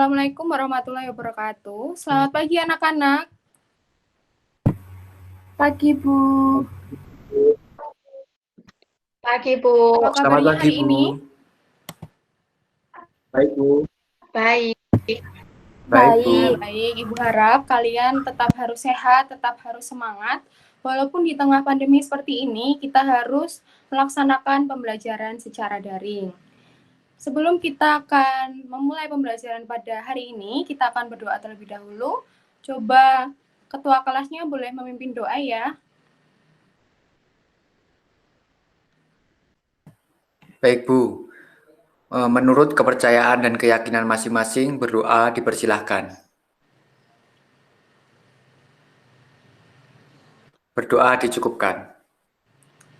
Assalamualaikum warahmatullahi wabarakatuh. Selamat pagi anak-anak. Pagi, Bu. Pagi, Bu. Apa Selamat kabarnya pagi, hari Bu. ini? Baik, Bu. Baik. Baik, Bu. Baik, Ibu harap kalian tetap harus sehat, tetap harus semangat. Walaupun di tengah pandemi seperti ini, kita harus melaksanakan pembelajaran secara daring. Sebelum kita akan memulai pembelajaran pada hari ini, kita akan berdoa terlebih dahulu. Coba ketua kelasnya boleh memimpin doa ya. Baik, Bu. Menurut kepercayaan dan keyakinan masing-masing, berdoa dipersilahkan. Berdoa dicukupkan.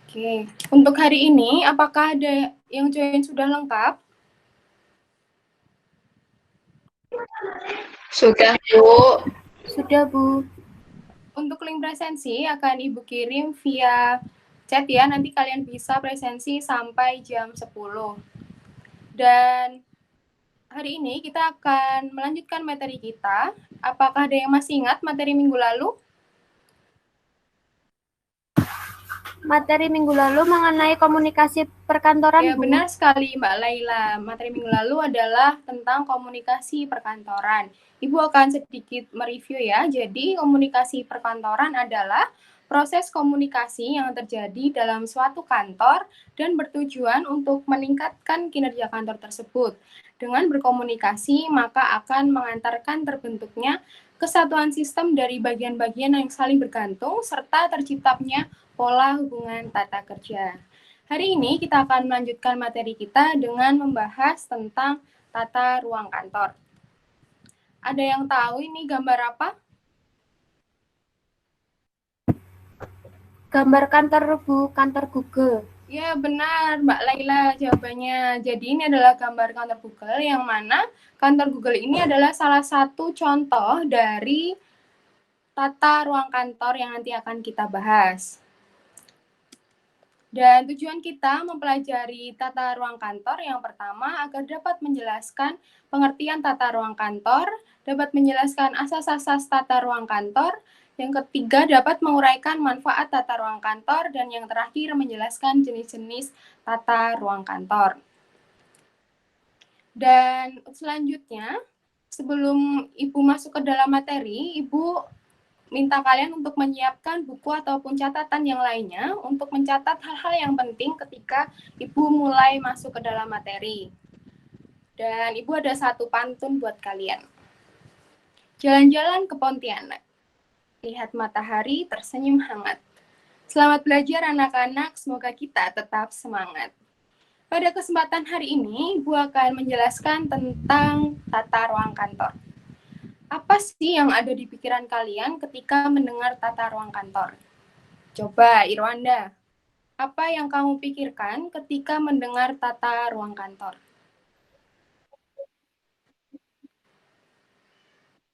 Oke, untuk hari ini, apakah ada yang join sudah lengkap? Sudah, Bu. Sudah, Bu. Untuk link presensi akan Ibu kirim via chat ya, nanti kalian bisa presensi sampai jam 10. Dan hari ini kita akan melanjutkan materi kita. Apakah ada yang masih ingat materi minggu lalu? Materi minggu lalu mengenai komunikasi perkantoran, Ya, Bu. benar sekali Mbak Laila. Materi minggu lalu adalah tentang komunikasi perkantoran. Ibu akan sedikit mereview ya. Jadi, komunikasi perkantoran adalah proses komunikasi yang terjadi dalam suatu kantor dan bertujuan untuk meningkatkan kinerja kantor tersebut. Dengan berkomunikasi, maka akan mengantarkan terbentuknya kesatuan sistem dari bagian-bagian yang saling bergantung serta terciptanya pola hubungan tata kerja. Hari ini kita akan melanjutkan materi kita dengan membahas tentang tata ruang kantor. Ada yang tahu ini gambar apa? Gambar kantor, Bu. Kantor Google. Ya benar Mbak Laila jawabannya. Jadi ini adalah gambar kantor Google yang mana kantor Google ini adalah salah satu contoh dari tata ruang kantor yang nanti akan kita bahas. Dan tujuan kita mempelajari tata ruang kantor yang pertama agar dapat menjelaskan pengertian tata ruang kantor, dapat menjelaskan asas-asas tata ruang kantor, yang ketiga dapat menguraikan manfaat tata ruang kantor, dan yang terakhir menjelaskan jenis-jenis tata ruang kantor. Dan selanjutnya, sebelum Ibu masuk ke dalam materi, Ibu minta kalian untuk menyiapkan buku ataupun catatan yang lainnya untuk mencatat hal-hal yang penting ketika Ibu mulai masuk ke dalam materi. Dan Ibu ada satu pantun buat kalian. Jalan-jalan ke Pontianak, lihat matahari tersenyum hangat. Selamat belajar anak-anak, semoga kita tetap semangat. Pada kesempatan hari ini, Ibu akan menjelaskan tentang tata ruang kantor. Apa sih yang ada di pikiran kalian ketika mendengar tata ruang kantor? Coba, Irwanda, apa yang kamu pikirkan ketika mendengar tata ruang kantor?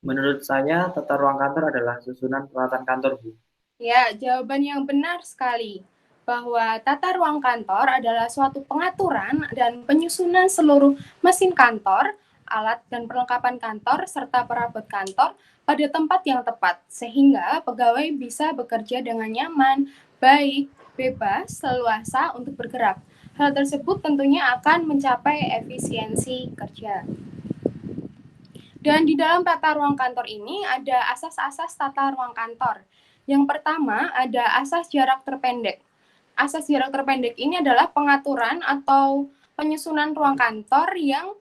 Menurut saya, tata ruang kantor adalah susunan peralatan kantor, Bu. Ya, jawaban yang benar sekali. Bahwa tata ruang kantor adalah suatu pengaturan dan penyusunan seluruh mesin kantor, alat dan perlengkapan kantor, serta perabot kantor pada tempat yang tepat, sehingga pegawai bisa bekerja dengan nyaman, baik, bebas, leluasa untuk bergerak. Hal tersebut tentunya akan mencapai efisiensi kerja. Dan di dalam tata ruang kantor ini ada asas-asas tata ruang kantor. Yang pertama ada asas jarak terpendek. Asas jarak terpendek ini adalah pengaturan atau penyusunan ruang kantor yang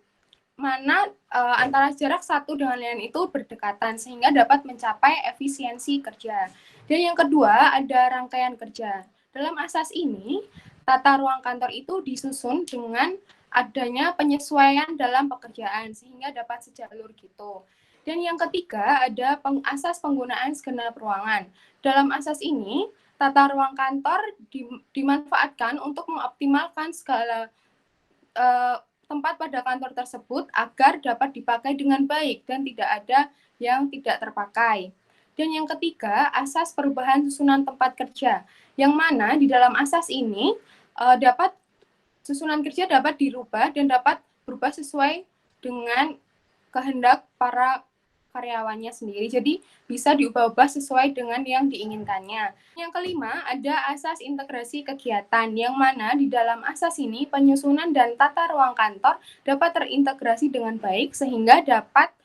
mana antara jarak satu dengan lain itu berdekatan sehingga dapat mencapai efisiensi kerja. Dan yang kedua ada rangkaian kerja. Dalam asas ini, tata ruang kantor itu disusun dengan adanya penyesuaian dalam pekerjaan sehingga dapat sejalur gitu. Dan yang ketiga ada asas penggunaan segenap ruangan. Dalam asas ini, tata ruang kantor dimanfaatkan untuk mengoptimalkan segala tempat pada kantor tersebut agar dapat dipakai dengan baik dan tidak ada yang tidak terpakai. Dan yang ketiga, asas perubahan susunan tempat kerja, yang mana di dalam asas ini susunan kerja dapat dirubah dan dapat berubah sesuai dengan kehendak para karyawannya sendiri. Jadi bisa diubah-ubah sesuai dengan yang diinginkannya. Yang kelima, ada asas integrasi kegiatan, yang mana di dalam asas ini penyusunan dan tata ruang kantor dapat terintegrasi dengan baik sehingga dapat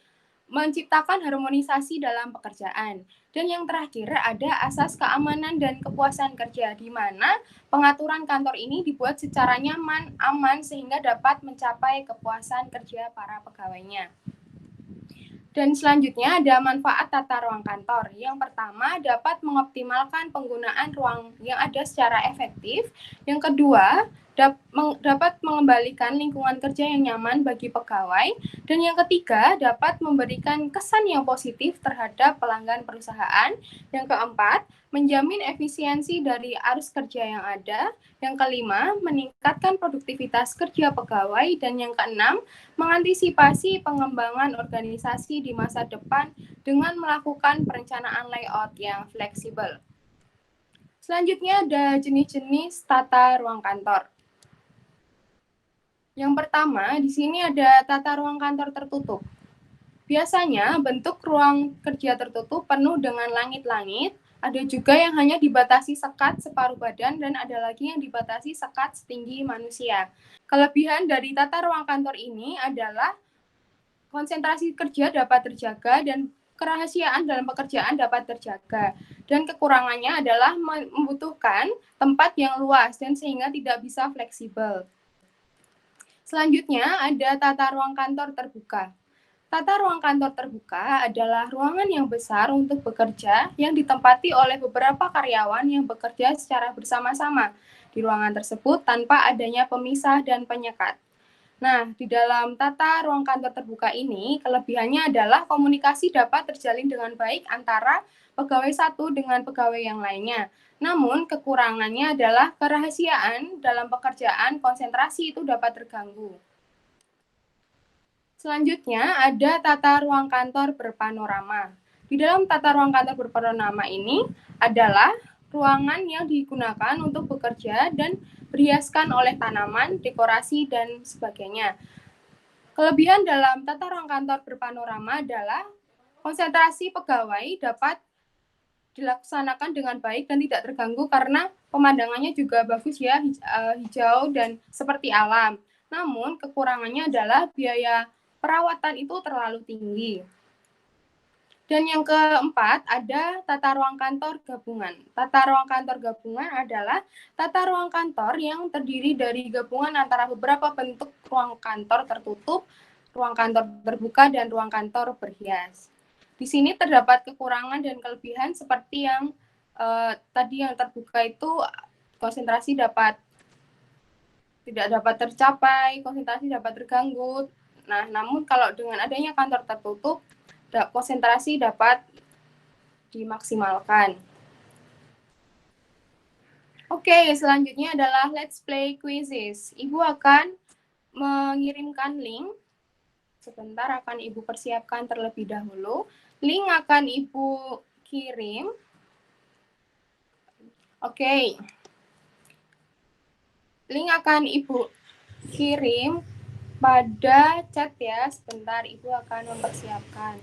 menciptakan harmonisasi dalam pekerjaan. Dan yang terakhir ada asas keamanan dan kepuasan kerja, di mana pengaturan kantor ini dibuat secara nyaman, aman, sehingga dapat mencapai kepuasan kerja para pegawainya. Dan selanjutnya ada manfaat tata ruang kantor. Yang pertama, dapat mengoptimalkan penggunaan ruang yang ada secara efektif. Yang kedua, dapat mengembalikan lingkungan kerja yang nyaman bagi pegawai. Dan yang ketiga, dapat memberikan kesan yang positif terhadap pelanggan perusahaan. Yang keempat, menjamin efisiensi dari arus kerja yang ada. Yang kelima, meningkatkan produktivitas kerja pegawai. Dan yang keenam, mengantisipasi pengembangan organisasi di masa depan dengan melakukan perencanaan layout yang fleksibel. Selanjutnya ada jenis-jenis tata ruang kantor. Yang pertama, di sini ada tata ruang kantor tertutup. Biasanya bentuk ruang kerja tertutup penuh dengan langit-langit, ada juga yang hanya dibatasi sekat separuh badan, dan ada lagi yang dibatasi sekat setinggi manusia. Kelebihan dari tata ruang kantor ini adalah konsentrasi kerja dapat terjaga dan kerahasiaan dalam pekerjaan dapat terjaga. Dan kekurangannya adalah membutuhkan tempat yang luas dan sehingga tidak bisa fleksibel. Selanjutnya ada tata ruang kantor terbuka. Tata ruang kantor terbuka adalah ruangan yang besar untuk bekerja yang ditempati oleh beberapa karyawan yang bekerja secara bersama-sama di ruangan tersebut tanpa adanya pemisah dan penyekat. Nah, di dalam tata ruang kantor terbuka ini, kelebihannya adalah komunikasi dapat terjalin dengan baik antara pegawai satu dengan pegawai yang lainnya. Namun, kekurangannya adalah kerahasiaan dalam pekerjaan, konsentrasi itu dapat terganggu. Selanjutnya, ada tata ruang kantor berpanorama. Di dalam tata ruang kantor berpanorama ini adalah ruangan yang digunakan untuk bekerja dan berhiaskan oleh tanaman, dekorasi, dan sebagainya. Kelebihan dalam tata ruang kantor berpanorama adalah konsentrasi pegawai dapat dilaksanakan dengan baik dan tidak terganggu karena pemandangannya juga bagus ya, hijau dan seperti alam. Namun kekurangannya adalah biaya perawatan itu terlalu tinggi. Dan yang keempat, ada tata ruang kantor gabungan. Tata ruang kantor gabungan adalah tata ruang kantor yang terdiri dari gabungan antara beberapa bentuk ruang kantor tertutup, ruang kantor terbuka, dan ruang kantor berhias. Di sini terdapat kekurangan dan kelebihan seperti yang tadi yang terbuka itu konsentrasi tidak dapat tercapai, konsentrasi dapat terganggu. Nah, namun kalau dengan adanya kantor tertutup, konsentrasi dapat dimaksimalkan. Oke, selanjutnya adalah Let's Play Quizzes. Ibu akan mengirimkan link. Sebentar, akan Ibu persiapkan terlebih dahulu. Link akan Ibu kirim. Oke. Link akan Ibu kirim pada chat ya. Sebentar, Ibu akan mempersiapkan.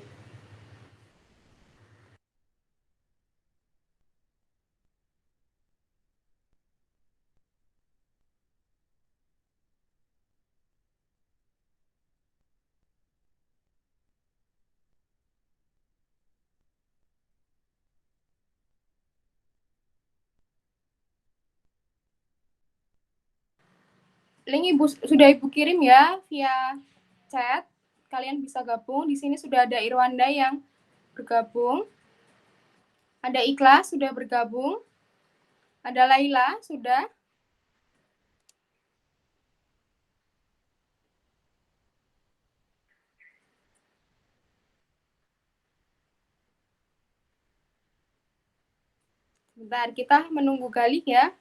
Link sudah Ibu kirim ya via chat. Kalian bisa gabung. Di sini sudah ada Irwanda yang bergabung. Ada Ikhlas sudah bergabung. Ada Laila sudah. Bentar, kita menunggu Galih ya.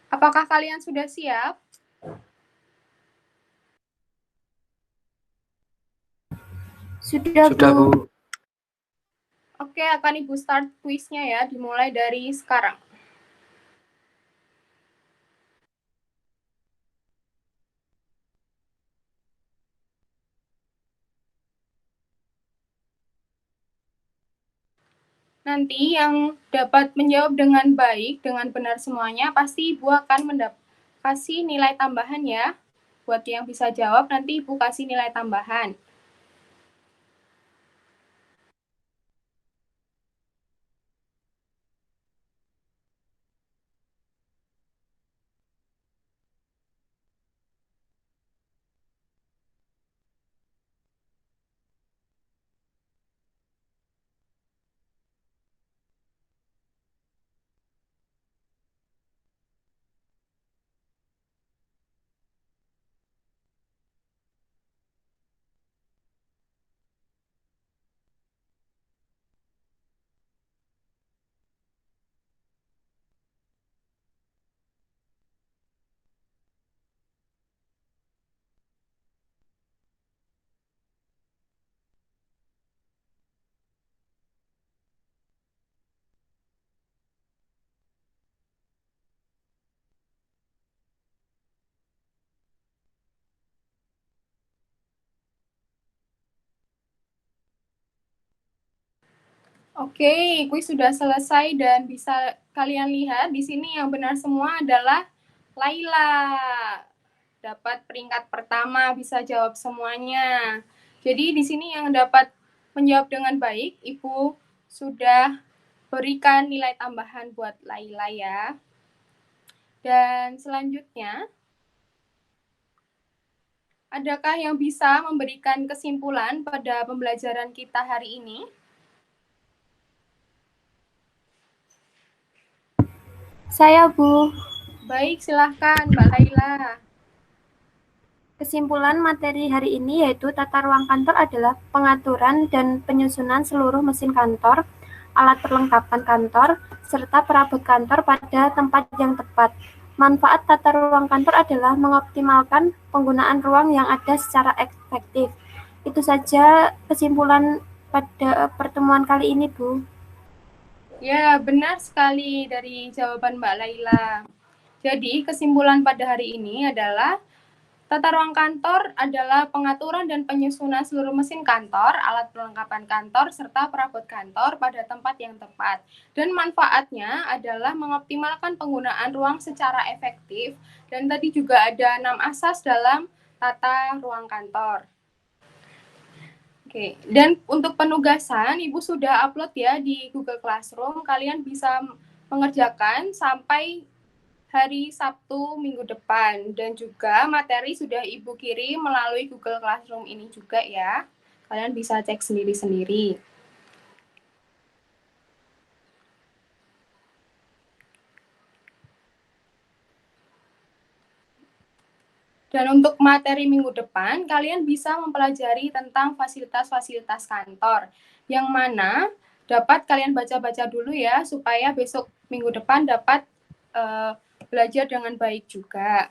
Apakah kalian sudah siap? Sudah, Sudah, Bu. Bu. Oke, akan Ibu start kuisnya ya, dimulai dari sekarang. Nanti yang dapat menjawab dengan baik, dengan benar semuanya, pasti Ibu akan kasih nilai tambahan ya. Buat yang bisa jawab, nanti Ibu kasih nilai tambahan. Oke, kuis sudah selesai dan bisa kalian lihat di sini yang benar semua adalah Laila. Dapat peringkat pertama, bisa jawab semuanya. Jadi di sini yang dapat menjawab dengan baik, Ibu sudah berikan nilai tambahan buat Laila ya. Dan selanjutnya, adakah yang bisa memberikan kesimpulan pada pembelajaran kita hari ini? Saya, Bu. Baik, silahkan Mbak Laila. Kesimpulan materi hari ini yaitu tata ruang kantor adalah pengaturan dan penyusunan seluruh mesin kantor, alat perlengkapan kantor, serta perabot kantor pada tempat yang tepat. Manfaat tata ruang kantor adalah mengoptimalkan penggunaan ruang yang ada secara efektif. Itu saja kesimpulan pada pertemuan kali ini, Bu. Ya, benar sekali dari jawaban Mbak Laila. Jadi, kesimpulan pada hari ini adalah tata ruang kantor adalah pengaturan dan penyusunan seluruh mesin kantor, alat perlengkapan kantor, serta perabot kantor pada tempat yang tepat. Dan manfaatnya adalah mengoptimalkan penggunaan ruang secara efektif. Dan tadi juga ada 6 asas dalam tata ruang kantor. Oke, dan untuk penugasan, Ibu sudah upload ya di Google Classroom. Kalian bisa mengerjakan sampai hari Sabtu minggu depan. Dan juga materi sudah Ibu kirim melalui Google Classroom ini juga ya. Kalian bisa cek sendiri-sendiri. Dan untuk materi minggu depan, kalian bisa mempelajari tentang fasilitas-fasilitas kantor, yang mana dapat kalian baca-baca dulu ya, supaya besok minggu depan dapat belajar dengan baik juga.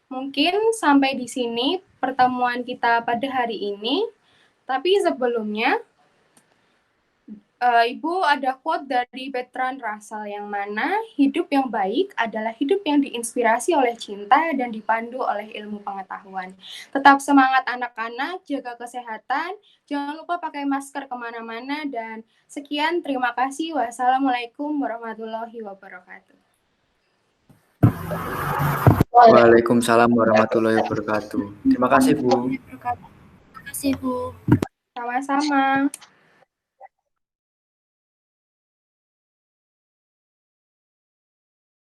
Mungkin sampai di sini pertemuan kita pada hari ini, tapi sebelumnya, Ibu ada quote dari Bertrand Russell yang mana hidup yang baik adalah hidup yang diinspirasi oleh cinta dan dipandu oleh ilmu pengetahuan. Tetap semangat anak-anak, jaga kesehatan, jangan lupa pakai masker kemana-mana, dan sekian, terima kasih. Wassalamualaikum warahmatullahi wabarakatuh. Waalaikumsalam warahmatullahi wabarakatuh. Terima kasih, Bu. Terima kasih, Bu. Sama-sama.